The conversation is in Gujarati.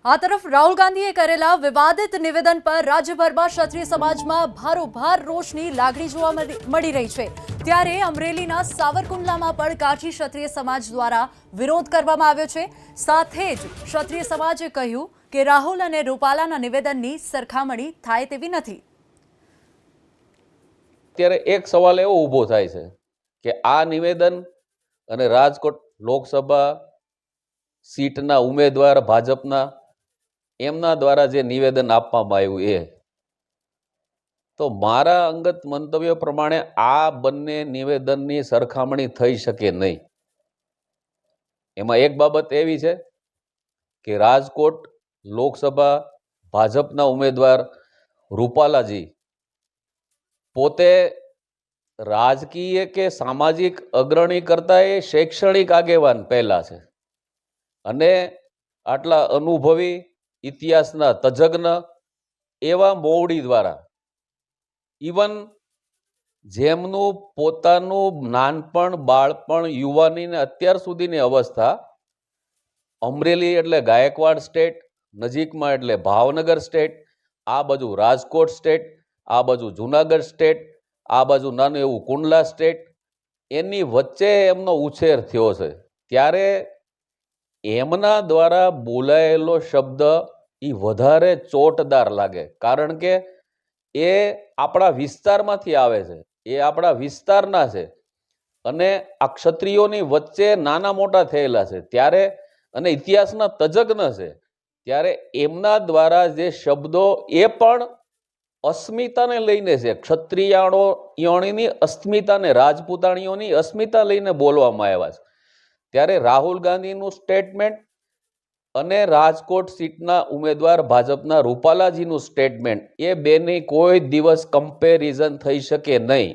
આ તરફ રાહુલ ગાંધીએ કરેલા વિવાદિત નિવેદન પર રાજ્યભરમાં ક્ષત્રિય સમાજમાં ભારોભાર રોષની લાગણી જોવા મળી રહી છે। ત્યારે અમરેલીના સાવરકુંડલામાં પણ કાઠી ક્ષત્રિય સમાજ દ્વારા વિરોધ કરવામાં આવ્યો છે। સાથે જ ક્ષત્રિય સમાજે કહ્યું કે રાહુલ અને રૂપાલાના નિવેદનની સરખામણી થાય તેવી નથી। ત્યારે એક સવાલ એવો ઊભો થાય છે કે આ નિવેદન અને રાજકોટ લોકસભા સીટના ઉમેદવાર ભાજપના એમના દ્વારા જે નિવેદન આપવામાં આવ્યું તો મારા અંગત મંતવ્ય પ્રમાણે આ બંને નિવેદનની સરખામણી થઈ શકે નહીં। એમાં એક બાબત એવી છે કે રાજકોટ લોકસભા ભાજપના ઉમેદવાર રૂપાલાજી પોતે રાજકીય કે સામાજિક અગ્રણી કરતાં એ શૈક્ષણિક આગેવાન પહેલા છે અને આટલા અનુભવી ઇતિહાસના તજજ્ઞ એવા મોવડી દ્વારા ઇવન જેમનું પોતાનું નાનપણ બાળપણ યુવાની ને અત્યાર સુધીની અવસ્થા અમરેલી એટલે ગાયકવાડ સ્ટેટ, નજીકમાં એટલે ભાવનગર સ્ટેટ, આ બાજુ રાજકોટ સ્ટેટ, આ બાજુ જુનાગઢ સ્ટેટ, આ બાજુ નાનું એવું કુંડલા સ્ટેટ, એની વચ્ચે એમનો ઉછેર થયો છે। ત્યારે એમના દ્વારા બોલાયેલો શબ્દ એ વધારે ચોટદાર લાગે, કારણ કે એ આપણા વિસ્તારમાંથી આવે છે, એ આપણા વિસ્તારના છે અને આ ક્ષત્રિયોની વચ્ચે નાના મોટા થયેલા છે ત્યારે અને ઇતિહાસના તજજ્ઞ છે, ત્યારે એમના દ્વારા જે શબ્દો એ પણ અસ્મિતાને લઈને છે, ક્ષત્રિયાણીની અસ્મિતાને, રાજપૂતાણીઓની અસ્મિતા લઈને બોલવામાં આવ્યા છે। ત્યારે રાહુલ ગાંધીનું સ્ટેટમેન્ટ અને રાજકોટ સીટના ઉમેદવાર ભાજપના રૂપાલાજીનું સ્ટેટમેન્ટ એ બેની કોઈ દિવસ કમ્પેરિઝન થઈ શકે નહીં।